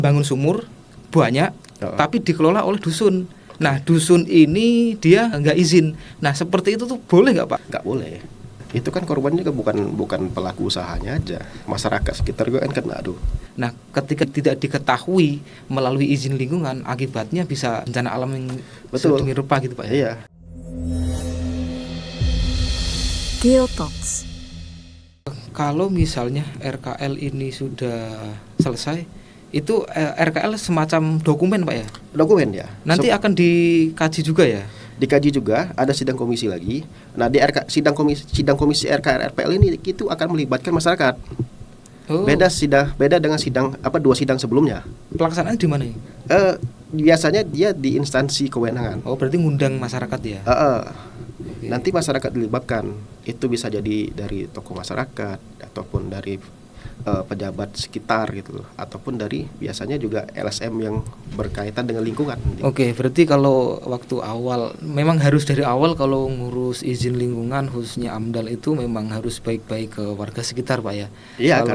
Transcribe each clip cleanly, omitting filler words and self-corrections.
bangun sumur banyak, tapi dikelola oleh dusun. Nah, dusun ini dia nggak izin. Nah, seperti itu tuh boleh nggak, Pak? Nggak boleh. Itu kan korban juga bukan pelaku usahanya aja, masyarakat sekitar juga kan kena. Aduh. Nah, ketika tidak diketahui melalui izin lingkungan, akibatnya bisa bencana alam yang sedemikian rupa gitu, Pak ya. Iya. Geotalks. Kalau misalnya RKL ini sudah selesai, itu RKL semacam dokumen, Pak ya? Dokumen ya. Nanti akan dikaji juga ya? Dikaji juga, ada sidang komisi lagi. Nah, di sidang komisi RKL RPL ini itu akan melibatkan masyarakat. Oh. Beda dengan dua sidang sebelumnya. Pelaksanaan di mana ya? Biasanya dia di instansi kewenangan. Oh, berarti ngundang masyarakat ya? Okay. Nanti masyarakat dilibatkan. Itu bisa jadi dari tokoh masyarakat ataupun dari pejabat sekitar gitu, ataupun dari biasanya juga LSM yang berkaitan dengan lingkungan. Oke, berarti kalau waktu awal memang harus dari awal kalau ngurus izin lingkungan khususnya AMDAL itu memang harus baik-baik ke warga sekitar, Pak ya. Iya,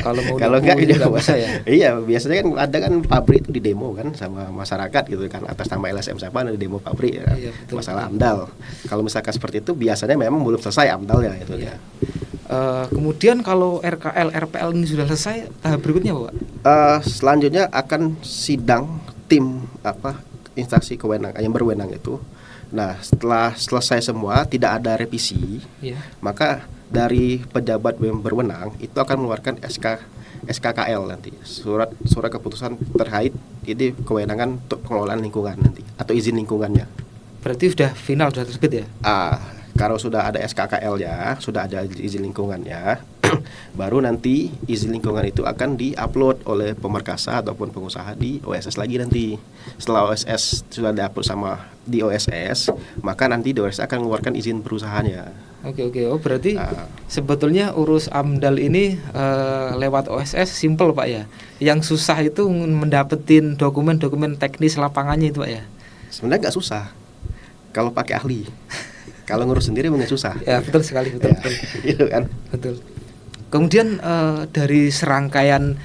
kalau mau enggak bisa ya. Iya, biasanya kan ada kan pabrik itu di demo kan sama masyarakat gitu kan, atas nama LSM siapa ada demo pabrik ya kan? Iya, betul, masalah AMDAL. Kalau misalkan seperti itu biasanya memang belum selesai AMDAL ya itu ya. Kemudian kalau RKL RPL ini sudah selesai, tahap berikutnya Pak? Selanjutnya akan sidang tim instansi kewenangan yang berwenang itu. Nah, setelah selesai semua tidak ada revisi, maka dari pejabat yang berwenang itu akan mengeluarkan SKKL nanti, surat keputusan terkait ini kewenangan untuk pengelolaan lingkungan nanti atau izin lingkungannya. Berarti sudah final, sudah terbit ya? Kalau sudah ada SKKL ya, sudah ada izin lingkungannya, baru nanti izin lingkungan itu akan diupload oleh pemerkasa ataupun pengusaha di OSS lagi nanti. Setelah OSS sudah diupload di OSS, maka nanti di OSS akan mengeluarkan izin perusahaannya. Oke. Oh, berarti sebetulnya urus AMDAL ini lewat OSS simple, Pak ya. Yang susah itu mendapetin dokumen-dokumen teknis lapangannya itu, Pak ya. Sebenarnya nggak susah kalau pakai ahli. Kalau ngurus sendiri mungkin susah. Ya, betul sekali, betul. Gitu kan. Betul. Kemudian dari serangkaian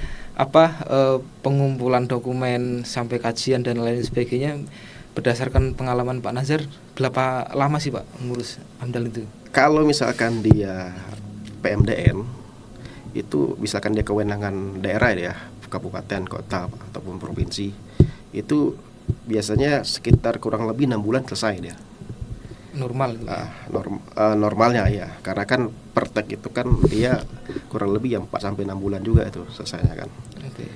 pengumpulan dokumen sampai kajian dan lain sebagainya, berdasarkan pengalaman Pak Nazar, berapa lama sih Pak ngurus AMDAL itu? Kalau misalkan dia PMDN itu misalkan dia kewenangan daerah ya, kabupaten, kota ataupun provinsi, itu biasanya sekitar kurang lebih 6 bulan selesai dia. Normal. Normalnya ya, karena kan pertek itu kan dia kurang lebih yang 4 sampai 6 bulan juga itu selesainya kan. Okay.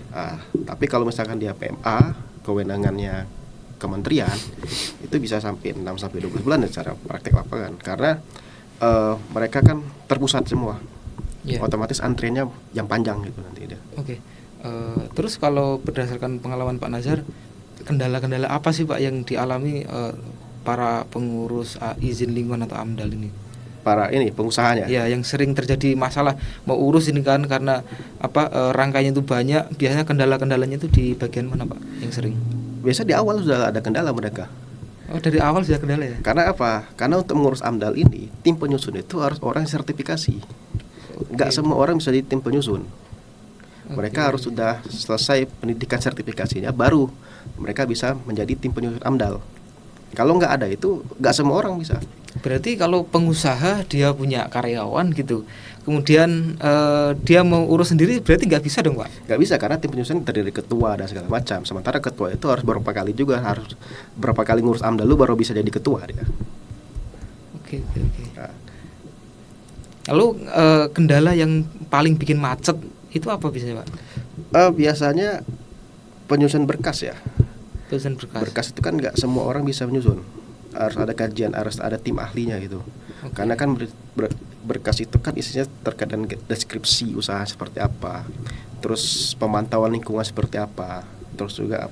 Tapi kalau misalkan dia PMA, kewenangannya kementerian, itu bisa sampai 6 sampai 12 bulan secara praktek lapangan, karena mereka kan terpusat semua. Otomatis antriannya yang panjang gitu nanti dia. Oke. Terus kalau berdasarkan pengalaman Pak Nazar, kendala-kendala apa sih Pak yang dialami para pengurus izin lingkungan atau AMDAL ini? Para pengusahanya. Ya, yang sering terjadi masalah mau urus ini kan karena rangkaiannya itu banyak, biasanya kendala-kendalanya itu di bagian mana Pak yang sering? Biasa di awal sudah ada kendala mereka. Oh, dari awal sudah kendala ya? Karena apa? Karena untuk mengurus AMDAL ini, tim penyusun itu harus orang sertifikasi. Nggak semua orang bisa di tim penyusun. Mereka harus sudah selesai pendidikan sertifikasinya, baru mereka bisa menjadi tim penyusun AMDAL. Kalau nggak ada itu, nggak semua orang bisa. Berarti kalau pengusaha dia punya karyawan gitu, kemudian dia mau urus sendiri, berarti nggak bisa dong Pak? Nggak bisa, karena tim penyusun terdiri dari ketua dan segala macam. Sementara ketua itu harus berapa kali ngurus AMDAL dulu baru bisa jadi ketua dia. Oke. Nah. Lalu kendala yang paling bikin macet itu apa biasanya Pak? Biasanya penyusun berkas ya. Berkas itu kan nggak semua orang bisa menyusun, harus ada kajian, harus ada tim ahlinya gitu. Karena kan berkas itu kan isinya terkait dengan deskripsi usaha seperti apa, terus pemantauan lingkungan seperti apa, terus juga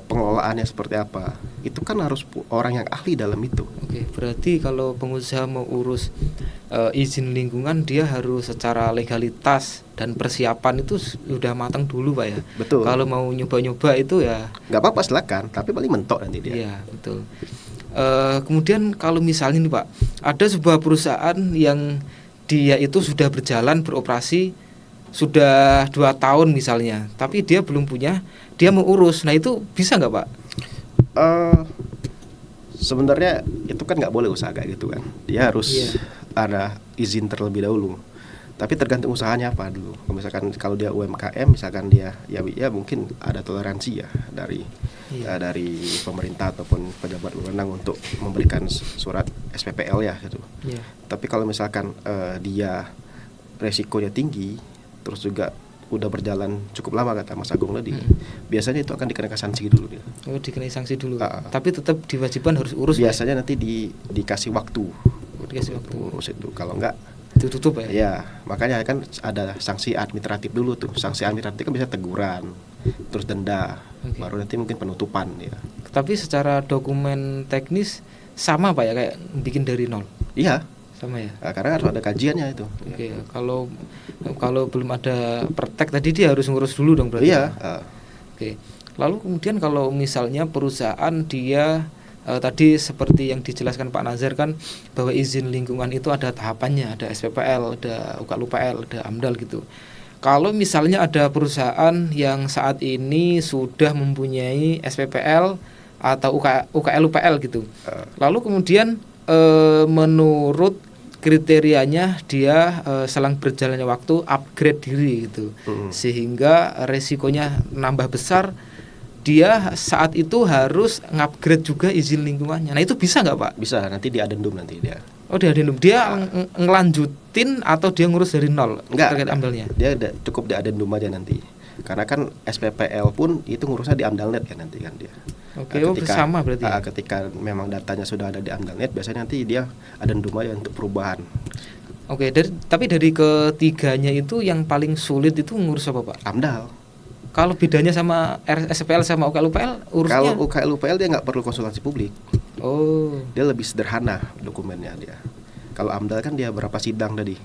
pengelolaannya seperti apa. Itu kan harus orang yang ahli dalam itu. Oke, berarti kalau pengusaha mau urus izin lingkungan, dia harus secara legalitas dan persiapan itu sudah matang dulu Pak ya. Betul. Kalau mau nyoba-nyoba itu ya nggak apa-apa, silakan, tapi paling mentok nanti dia. Iya, betul. Kemudian kalau misalnya nih Pak, ada sebuah perusahaan yang dia itu sudah berjalan beroperasi sudah 2 tahun misalnya, tapi dia belum punya, dia mau urus. Nah itu bisa nggak Pak? Sebenarnya itu kan nggak boleh usaha kayak gitu kan. Dia harus ada izin terlebih dahulu. Tapi tergantung usahanya apa dulu. Misalkan kalau dia UMKM, misalkan dia ya mungkin ada toleransi ya dari pemerintah ataupun pejabat wewenang untuk memberikan surat SPPL ya gitu. Tapi kalau misalkan dia resikonya tinggi, terus juga udah berjalan cukup lama kata Mas Agung tadi, biasanya itu akan dikenakan sanksi dulu dia. Oh, dikenai sanksi dulu. Tapi tetap diwajibkan harus urus. Biasanya nanti dikasih waktu. Dikasih waktu urus itu. Kalau enggak ditutup ya. Ya, makanya kan ada sanksi administratif dulu tuh. Sanksi administratif kan bisa teguran, terus denda, baru nanti mungkin penutupan ya. Tapi secara dokumen teknis sama Pak ya, kayak bikin dari nol. Iya. Sama ya. Nah, karena harus ada kajiannya itu. Oke, kalau belum ada praktek tadi dia harus ngurus dulu dong berarti. Iya. Oke. Lalu kemudian kalau misalnya perusahaan dia tadi seperti yang dijelaskan Pak Nazar kan, bahwa izin lingkungan itu ada tahapannya, ada SPPL, ada UKLUPL, ada AMDAL gitu. Kalau misalnya ada perusahaan yang saat ini sudah mempunyai SPPL atau UKLUPL gitu, lalu kemudian menurut kriterianya dia selang berjalannya waktu upgrade diri gitu, sehingga resikonya nambah besar, dia saat itu harus ngupgrade juga izin lingkungannya. Nah itu bisa nggak Pak? Bisa, nanti di adendum nanti dia. Oh di adendum, dia ngelanjutin atau dia ngurus dari nol? Enggak, terkait AMDALnya? Dia cukup di adendum aja nanti. Karena kan SPPL pun itu ngurusnya di AMDALNet kan nanti kan dia. Oke, sama berarti. Ketika memang datanya sudah ada di AMDALNet, biasanya nanti dia adendum aja untuk perubahan. Oke, tapi dari ketiganya itu yang paling sulit itu ngurus apa Pak? AMDAL. Kalau bedanya sama SPL sama UKLUPL urusnya? Kalau UKLUPL dia nggak perlu konsultasi publik. Oh. Dia lebih sederhana dokumennya dia. Kalau AMDAL kan dia berapa sidang tadi.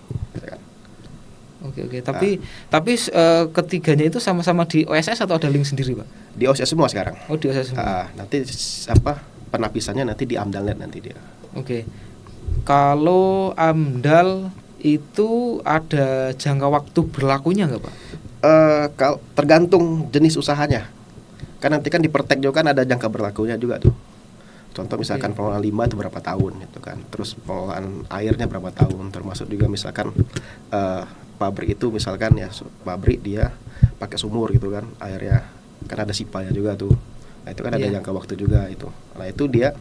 Oke. Tapi ketiganya itu sama-sama di OSS atau ada link sendiri Pak? Di OSS semua sekarang. Oh di OSS semua. Nanti penapisannya nanti di AMDALNet nanti dia. Oke. Kalau AMDAL itu ada jangka waktu berlakunya nggak Pak? Tergantung jenis usahanya. Kan nanti kan di Pertek juga kan ada jangka berlakunya juga tuh. Contoh misalkan pengelolaan limbah itu berapa tahun gitu kan. Terus pengelolaan airnya berapa tahun. Termasuk juga misalkan pabrik itu misalkan ya pabrik dia pakai sumur gitu kan, airnya kan ada sipanya juga tuh. Nah itu kan ada jangka waktu juga itu. Nah itu dia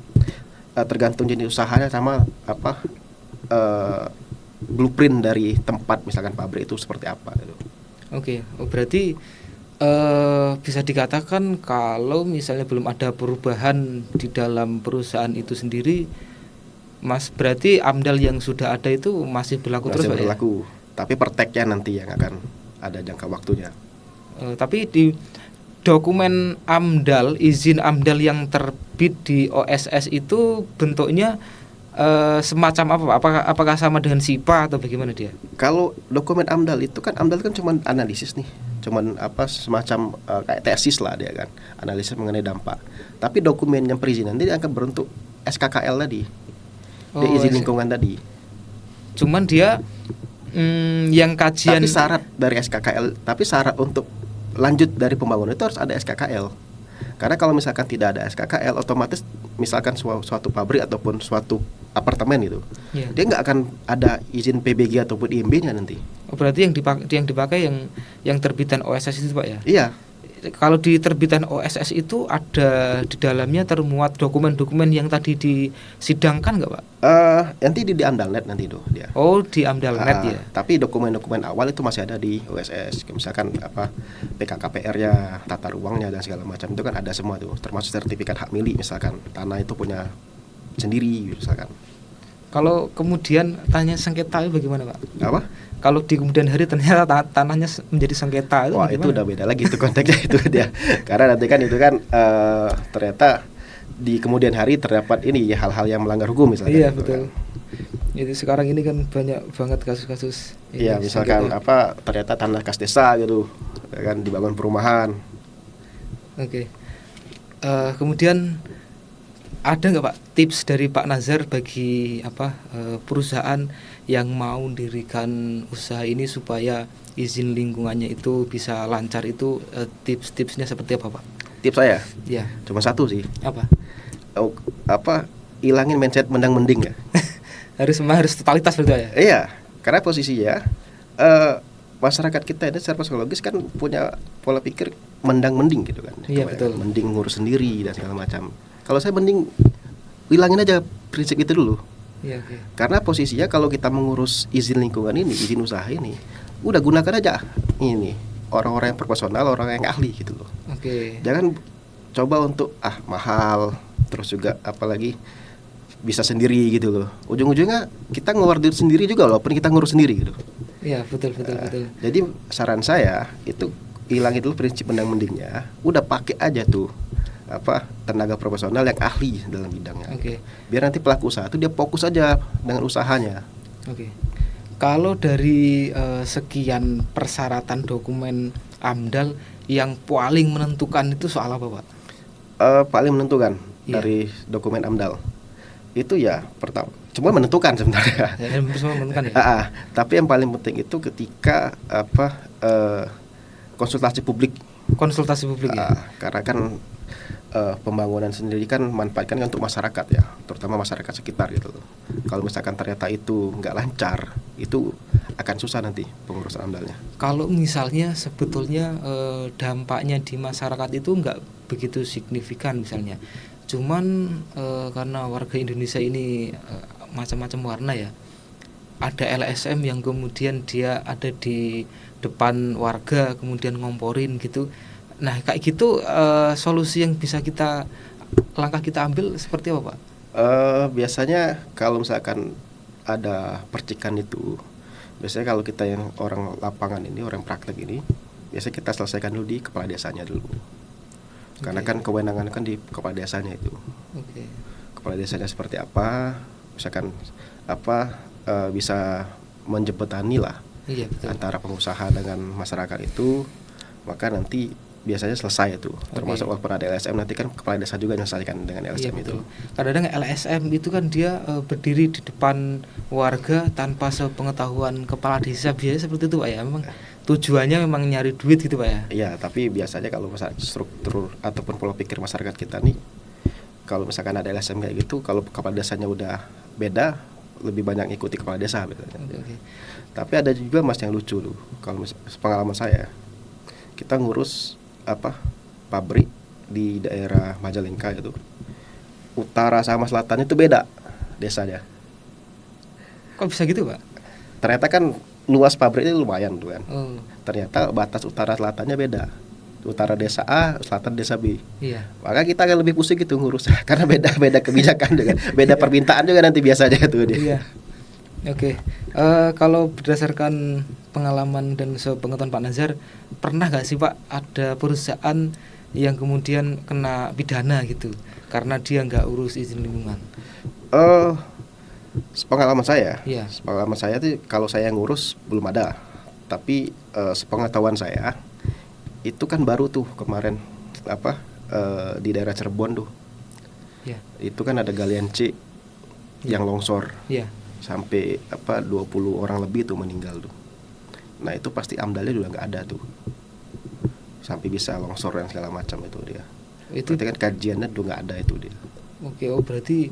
tergantung jenis usahanya sama blueprint dari tempat misalkan pabrik itu seperti apa gitu. Oke, berarti bisa dikatakan kalau misalnya belum ada perubahan di dalam perusahaan itu sendiri, Mas, berarti AMDAL yang sudah ada itu masih berlaku terus Pak ya? Berlaku, tapi Perteknya nanti yang akan ada jangka waktunya. Tapi di dokumen AMDAL, izin AMDAL yang terbit di OSS itu bentuknya semacam apa? Apakah sama dengan SIPA atau bagaimana dia? Kalau dokumen AMDAL itu kan cuma analisis nih, cuman semacam kayak tesis lah dia kan, analisis mengenai dampak. Tapi dokumen yang perizinan dia akan berbentuk SKKL tadi, dia izin lingkungan tadi. Cuman dia yang kajian. Tapi syarat dari SKKL, tapi syarat untuk lanjut dari pembangunan itu harus ada SKKL. Karena kalau misalkan tidak ada SKKL, otomatis misalkan suatu pabrik ataupun suatu apartemen gitu, dia nggak akan ada izin PBG ataupun IMB-nya nanti. Oh, berarti yang dipakai yang terbitan OSS itu Pak ya? Iya. Kalau di terbitan OSS itu ada di dalamnya termuat dokumen-dokumen yang tadi disidangkan nggak Pak? Nanti di AMDALNet nanti tuh dia. Oh di AMDALNet ya. Tapi dokumen-dokumen awal itu masih ada di OSS. Misalkan PKKPR-nya, tata ruangnya dan segala macam itu kan ada semua tuh. Termasuk sertifikat hak milik misalkan tanah itu punya sendiri misalkan. Kalau kemudian tanya sengketa itu bagaimana Pak? Apa? Kalau di kemudian hari ternyata tanahnya menjadi sengketa itu wah, itu udah beda lagi itu konteksnya itu dia. Karena nanti kan itu kan ternyata di kemudian hari terdapat ini ya hal-hal yang melanggar hukum misalnya. Iya gitu betul. Kan. Jadi sekarang ini kan banyak banget kasus-kasus. Iya misalkan sengketa. Ternyata tanah kas desa gitu kan dibangun perumahan. Oke. Kemudian ada nggak Pak tips dari Pak Nazar bagi perusahaan yang mau mendirikan usaha ini supaya izin lingkungannya itu bisa lancar itu tips-tipsnya seperti apa Pak? Tips saya? Ya. Cuma satu sih. Apa? Ilangin mindset mendang mending ya. harus totalitas berarti ya? Iya, karena posisinya masyarakat kita ini secara psikologis kan punya pola pikir mendang mending gitu kan. Iya betul. Mending ngurus sendiri dan segala macam. Kalau saya mending hilangin aja prinsip itu dulu. Iya, okay. Karena posisinya kalau kita mengurus izin lingkungan ini, izin usaha ini, udah gunakan aja ini orang-orang yang profesional, orang yang ahli gitu loh. Oke. Jangan coba untuk mahal, terus juga apalagi bisa sendiri gitu loh. Ujung-ujungnya kita ngeluarin duit sendiri juga walaupun kita ngurus sendiri gitu. Iya betul. Jadi saran saya itu hilangin dulu prinsip mendang mendingnya. Udah pakai aja tuh tenaga profesional yang ahli dalam bidangnya. Oke. Biar nanti pelaku usaha itu dia fokus aja dengan usahanya. Oke. Kalau dari sekian persyaratan dokumen AMDAL yang paling menentukan itu soal apa Pak? Paling menentukan dari dokumen AMDAL itu ya pertama, cuma menentukan sebenarnya. Semua menentukan ya. Tapi yang paling penting itu ketika konsultasi publik. Konsultasi publik ya. Karena kan pembangunan sendiri kan manfaatkan untuk masyarakat ya, terutama masyarakat sekitar gitu loh. Kalau misalkan ternyata itu nggak lancar, itu akan susah nanti pengurusan AMDALnya. Kalau misalnya sebetulnya dampaknya di masyarakat itu nggak begitu signifikan misalnya, cuman karena warga Indonesia ini macam-macam warna ya, ada LSM yang kemudian dia ada di depan warga kemudian ngomporin gitu. Nah kayak gitu solusi yang bisa langkah kita ambil seperti apa Pak? Biasanya kalau misalkan ada percikan itu, biasanya kalau kita yang orang lapangan ini, orang praktek ini, biasanya kita selesaikan dulu di kepala desanya dulu. Karena kan kewenangan kan di kepala desanya itu. Kepala desanya seperti apa, misalkan bisa menjembatani lah antara pengusaha dengan masyarakat itu, maka nanti biasanya selesai itu. Termasuk walaupun ada LSM nanti kan kepala desa juga menyelesaikan dengan LSM itu. Kadang-kadang LSM itu kan dia berdiri di depan warga tanpa sepengetahuan kepala desa, biasanya seperti itu Pak ya. Memang tujuannya memang nyari duit gitu Pak ya. Iya, tapi biasanya kalau struktur ataupun pola pikir masyarakat kita nih, kalau misalkan ada LSM kayak gitu, kalau kepala desanya udah beda, lebih banyak ikuti kepala desa biasanya. Tapi ada juga Mas yang lucu tuh. Kalau pengalaman saya, kita ngurus pabrik di daerah Majalengka itu, utara sama selatan itu beda desanya. Kok bisa gitu Pak? Ternyata kan luas pabriknya lumayan tuh kan. Ternyata batas utara selatannya beda. Utara desa A, selatan desa B. Iya. Maka kita akan lebih pusing gitu ngurus karena beda kebijakan juga, beda permintaan juga nanti biasanya itu dia. Iya. Oke. Kalau berdasarkan pengalaman dan sepengetahuan Pak Nazar, pernah nggak sih Pak ada perusahaan yang kemudian kena pidana gitu karena dia nggak urus izin lingkungan? Sepengalaman saya, Iya. Sepengalaman saya tuh kalau saya ngurus belum ada. Tapi sepengetahuan saya itu kan baru tuh kemarin di daerah Cirebon tuh. Iya. Itu kan ada galian C yang longsor. Iya. Sampai 20 orang lebih tuh meninggal tuh. Nah itu pasti AMDALnya juga nggak ada tuh, sampai bisa longsor dan segala macam itu dia. Itu berarti kan kajiannya tuh nggak ada itu dia. Oke, berarti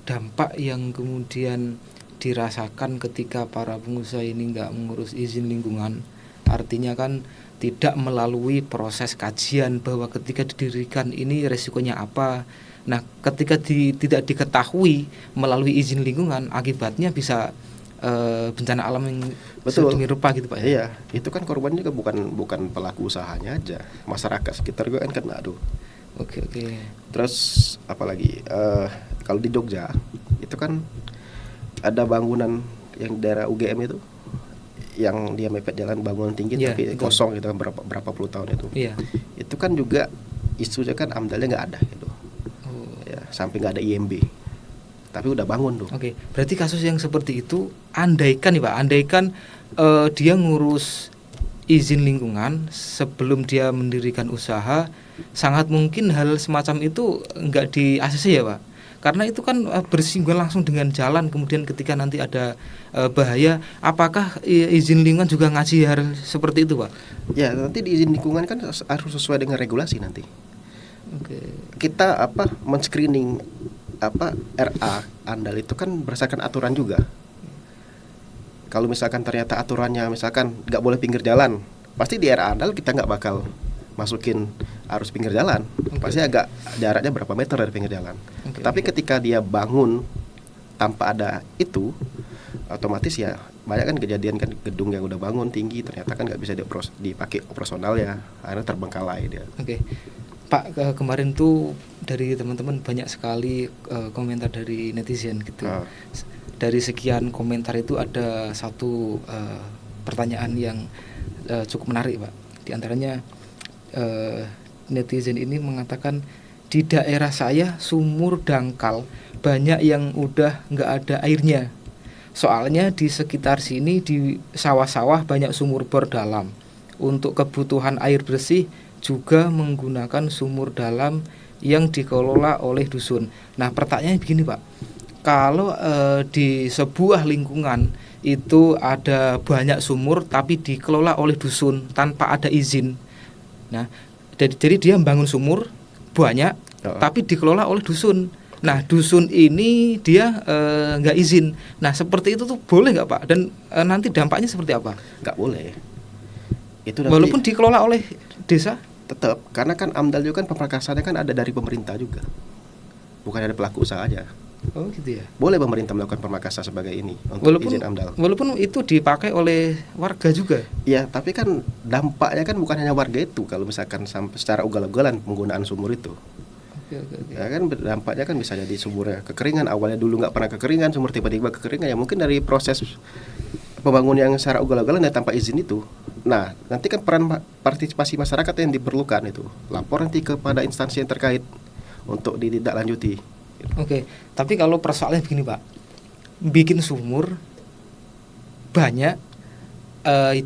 dampak yang kemudian dirasakan ketika para pengusaha ini nggak mengurus izin lingkungan, artinya kan tidak melalui proses kajian bahwa ketika didirikan ini resikonya apa. Nah, ketika tidak diketahui melalui izin lingkungan, akibatnya bisa bencana alam yang sedemikian rupa gitu Pak ya. Iya, itu kan korbannya juga bukan pelaku usahanya aja, masyarakat sekitar juga kan kena tuh. Oke. Terus apalagi kalau di Jogja itu kan ada bangunan yang daerah UGM itu, yang dia mepet jalan bangunan tinggi tapi kosong gitu kan berapa puluh tahun itu. Iya. Itu kan juga isunya kan AMDALnya nggak ada gitu. Ya, sampai nggak ada IMB. Tapi udah bangun tuh. Oke, berarti kasus yang seperti itu, andaikan dia ngurus izin lingkungan sebelum dia mendirikan usaha, sangat mungkin hal semacam itu nggak di ACC ya Pak. Karena itu kan bersinggungan langsung dengan jalan. Kemudian ketika nanti ada bahaya, apakah izin lingkungan juga ngasih hal seperti itu, Pak? Ya, nanti di izin lingkungan kan harus sesuai dengan regulasi nanti. Kita men-screening RA andal itu kan berdasarkan aturan juga. Kalau misalkan ternyata aturannya misalkan nggak boleh pinggir jalan, pasti di RA andal kita nggak bakal masukin arus pinggir jalan. Pasti agak jaraknya berapa meter dari pinggir jalan. Tapi ketika dia bangun tanpa ada itu, otomatis ya banyak kan kejadian kan, gedung yang udah bangun tinggi ternyata kan nggak bisa dipakai operasional ya, akhirnya terbengkalai dia. Pak, kemarin tuh dari teman-teman banyak sekali komentar dari netizen gitu. Dari sekian komentar itu ada satu pertanyaan yang cukup menarik, Pak. Di antaranya netizen ini mengatakan, di daerah saya sumur dangkal banyak yang udah nggak ada airnya. Soalnya di sekitar sini di sawah-sawah banyak sumur bor dalam. Untuk kebutuhan air bersih juga menggunakan sumur dalam yang dikelola oleh dusun. Nah, pertanyaannya begini, Pak. Kalau di sebuah lingkungan itu ada banyak sumur tapi dikelola oleh dusun tanpa ada izin. Nah, jadi dia membangun sumur banyak tapi dikelola oleh dusun. Nah, dusun ini dia nggak izin. Nah, seperti itu tuh boleh nggak, Pak? Dan nanti dampaknya seperti apa? Nggak boleh. Itu nanti, walaupun dikelola oleh desa? Tetap, karena kan AMDAL juga kan pemrakasannya kan ada dari pemerintah juga, bukan ada pelaku usaha aja. Oh gitu ya. Boleh pemerintah melakukan pemrakasan sebagai ini untuk izin AMDAL. Walaupun itu dipakai oleh warga juga. Ya, tapi kan dampaknya kan bukan hanya warga itu. Kalau misalkan sampai secara ugal-ugalan penggunaan sumur itu, ya kan dampaknya kan bisa jadi sumurnya kekeringan. Awalnya dulu nggak pernah kekeringan, sumur tiba-tiba kekeringan. Ya mungkin dari proses pembangunan yang secara ugal-ugalan dan tanpa izin itu. Nah, nanti kan peran partisipasi masyarakat yang diperlukan itu. Lapor nanti kepada instansi yang terkait untuk ditindaklanjuti. Tapi kalau persoalannya begini, Pak, bikin sumur banyak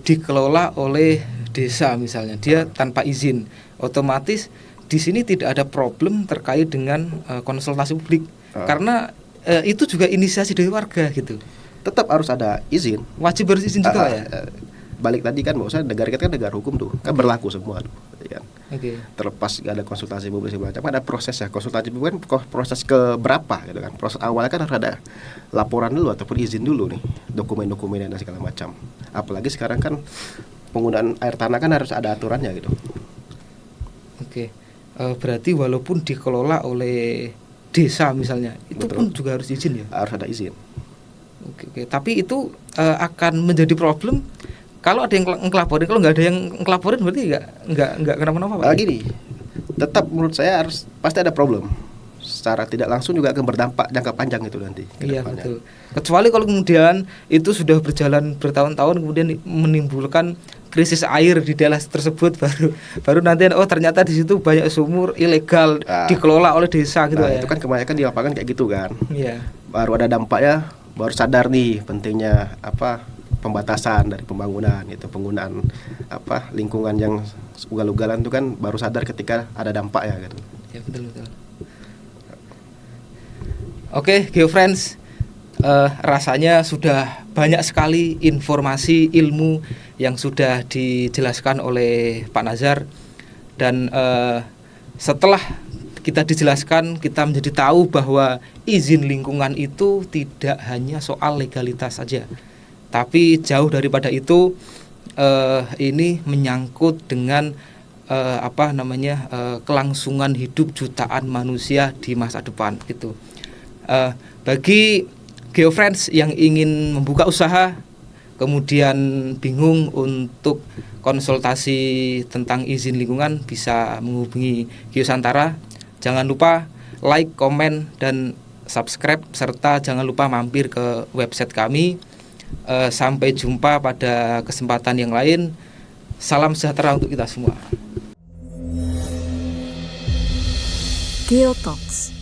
dikelola oleh desa misalnya, dia tanpa izin, otomatis di sini tidak ada problem terkait dengan konsultasi publik, karena itu juga inisiasi dari warga gitu. Tetap harus ada izin. Wajib harus izin juga ya. Balik tadi kan bahwasanya negara kita kan negara hukum tuh, kan berlaku semua tuh, ya. Terlepas gak ada konsultasi publik segala macam, ada proses ya. Konsultasi publik kan proses ke berapa gitu kan. Proses awalnya kan harus ada laporan dulu ataupun izin dulu nih, dokumen-dokumen dan segala macam. Apalagi sekarang kan penggunaan air tanah kan harus ada aturannya gitu. Berarti walaupun dikelola oleh desa misalnya, itu betul, pun juga harus izin ya. Harus ada izin. Tapi itu akan menjadi problem kalau ada yang ngelaporin. Kalau nggak ada yang ngelaporin berarti nggak kenapa-napa, Pak. Gini, tetap menurut saya harus pasti ada problem. Secara tidak langsung juga akan berdampak jangka panjang itu nanti. Iya, betul. Kecuali kalau kemudian itu sudah berjalan bertahun-tahun kemudian menimbulkan krisis air di daerah tersebut, baru nanti ternyata di situ banyak sumur ilegal dikelola oleh desa gitu ya. Itu kan kebanyakan di lapangan kayak gitu kan. Iya. Baru ada dampaknya, baru sadar nih pentingnya pembatasan dari pembangunan itu, penggunaan lingkungan yang ugal-ugalan itu kan baru sadar ketika ada dampak ya gitu. Ya, betul. GeoFriends, rasanya sudah banyak sekali informasi ilmu yang sudah dijelaskan oleh Pak Nazar, dan setelah kita dijelaskan, kita menjadi tahu bahwa izin lingkungan itu tidak hanya soal legalitas saja, tapi jauh daripada itu. Ini menyangkut dengan kelangsungan hidup jutaan manusia di masa depan gitu. Bagi GeoFriends yang ingin membuka usaha, kemudian bingung untuk konsultasi tentang izin lingkungan, bisa menghubungi Geosantara. Jangan lupa like, komen, dan subscribe, serta jangan lupa mampir ke website kami. Sampai jumpa pada kesempatan yang lain. Salam sejahtera untuk kita semua. GeoTalks.